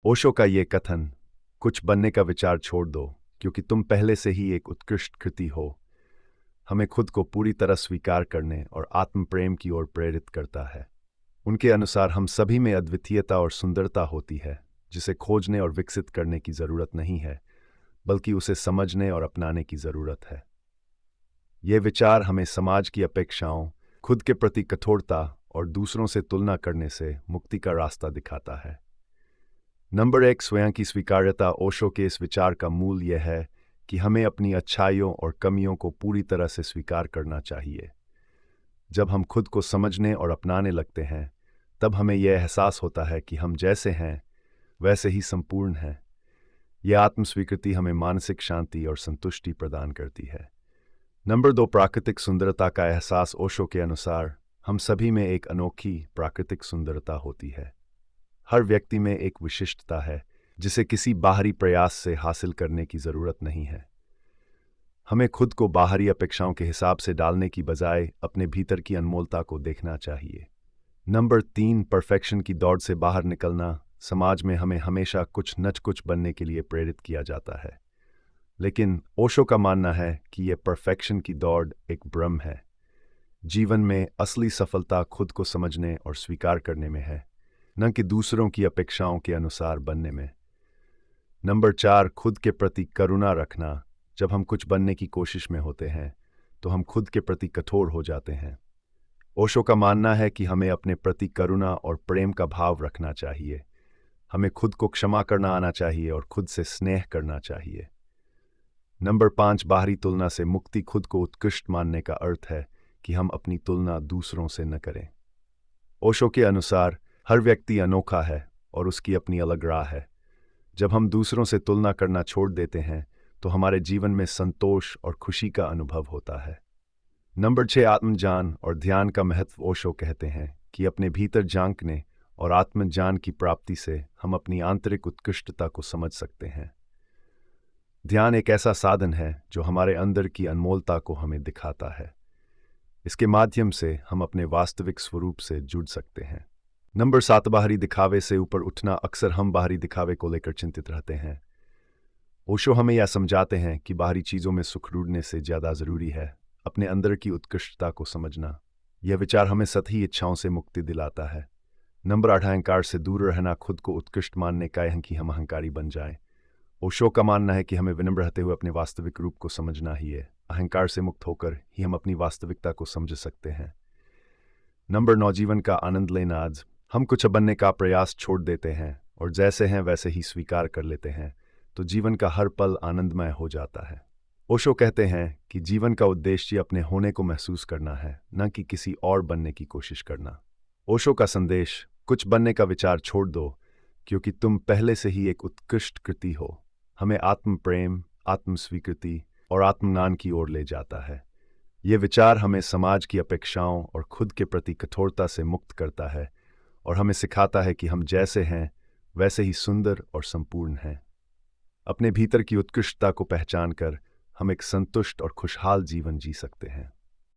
ओशो का ये कथन, कुछ बनने का विचार छोड़ दो क्योंकि तुम पहले से ही एक उत्कृष्ट कृति हो, हमें खुद को पूरी तरह स्वीकार करने और आत्म प्रेम की ओर प्रेरित करता है। उनके अनुसार हम सभी में अद्वितीयता और सुंदरता होती है, जिसे खोजने और विकसित करने की जरूरत नहीं है, बल्कि उसे समझने और अपनाने की जरूरत है। ये विचार हमें समाज की अपेक्षाओं, खुद के प्रति कठोरता और दूसरों से तुलना करने से मुक्ति का रास्ता दिखाता है। नंबर 1, स्वयं की स्वीकार्यता। ओशो के इस विचार का मूल यह है कि हमें अपनी अच्छाइयों और कमियों को पूरी तरह से स्वीकार करना चाहिए। जब हम खुद को समझने और अपनाने लगते हैं, तब हमें यह एहसास होता है कि हम जैसे हैं वैसे ही संपूर्ण हैं। यह आत्मस्वीकृति हमें मानसिक शांति और संतुष्टि प्रदान करती है। नंबर 2, प्राकृतिक सुंदरता का एहसास। ओशो के अनुसार हम सभी में एक अनोखी प्राकृतिक सुंदरता होती है। हर व्यक्ति में एक विशिष्टता है जिसे किसी बाहरी प्रयास से हासिल करने की जरूरत नहीं है। हमें खुद को बाहरी अपेक्षाओं के हिसाब से डालने की बजाय अपने भीतर की अनमोलता को देखना चाहिए। नंबर 3, परफेक्शन की दौड़ से बाहर निकलना। समाज में हमें हमेशा कुछ न कुछ बनने के लिए प्रेरित किया जाता है, लेकिन ओशो का मानना है कि यह परफेक्शन की दौड़ एक भ्रम है। जीवन में असली सफलता खुद को समझने और स्वीकार करने में है, न कि दूसरों की अपेक्षाओं के अनुसार बनने में। नंबर 4, खुद के प्रति करुणा रखना। जब हम कुछ बनने की कोशिश में होते हैं तो हम खुद के प्रति कठोर हो जाते हैं। ओशो का मानना है कि हमें अपने प्रति करुणा और प्रेम का भाव रखना चाहिए। हमें खुद को क्षमा करना आना चाहिए और खुद से स्नेह करना चाहिए। नंबर 5, बाहरी तुलना से मुक्ति। खुद को उत्कृष्ट मानने का अर्थ है कि हम अपनी तुलना दूसरों से न करें। ओशो के अनुसार हर व्यक्ति अनोखा है और उसकी अपनी अलग राह है। जब हम दूसरों से तुलना करना छोड़ देते हैं तो हमारे जीवन में संतोष और खुशी का अनुभव होता है। नंबर 6, आत्मज्ञान और ध्यान का महत्व। ओशो कहते हैं कि अपने भीतर झांकने और आत्मज्ञान की प्राप्ति से हम अपनी आंतरिक उत्कृष्टता को समझ सकते हैं। ध्यान एक ऐसा साधन है जो हमारे अंदर की अनमोलता को हमें दिखाता है। इसके माध्यम से हम अपने वास्तविक स्वरूप से जुड़ सकते हैं। नंबर 7, बाहरी दिखावे से ऊपर उठना। अक्सर हम बाहरी दिखावे को लेकर चिंतित रहते हैं। ओशो हमें यह समझाते हैं कि बाहरी चीज़ों में सुख ढूंढने से ज़्यादा ज़रूरी है अपने अंदर की उत्कृष्टता को समझना। यह विचार हमें सतही इच्छाओं से मुक्ति दिलाता है। नंबर 8, अहंकार से दूर रहना। खुद को उत्कृष्ट मानने का यह कि हम अहंकारी बन जाएं। ओशो का मानना है कि हमें विनम्र रहते हुए अपने वास्तविक रूप को समझना ही है। अहंकार से मुक्त होकर ही हम अपनी वास्तविकता को समझ सकते हैं। नंबर 9, जीवन का आनंद लेना। आज हम कुछ बनने का प्रयास छोड़ देते हैं और जैसे हैं वैसे ही स्वीकार कर लेते हैं तो जीवन का हर पल आनंदमय हो जाता है। ओशो कहते हैं कि जीवन का उद्देश्य अपने होने को महसूस करना है, न कि किसी और बनने की कोशिश करना। ओशो का संदेश, कुछ बनने का विचार छोड़ दो क्योंकि तुम पहले से ही एक उत्कृष्ट कृति हो, हमें आत्म प्रेम, आत्म स्वीकृति और आत्मज्ञान की ओर ले जाता है। ये विचार हमें समाज की अपेक्षाओं और खुद के प्रति कठोरता से मुक्त करता है और हमें सिखाता है कि हम जैसे हैं वैसे ही सुंदर और संपूर्ण हैं। अपने भीतर की उत्कृष्टता को पहचान कर हम एक संतुष्ट और खुशहाल जीवन जी सकते हैं।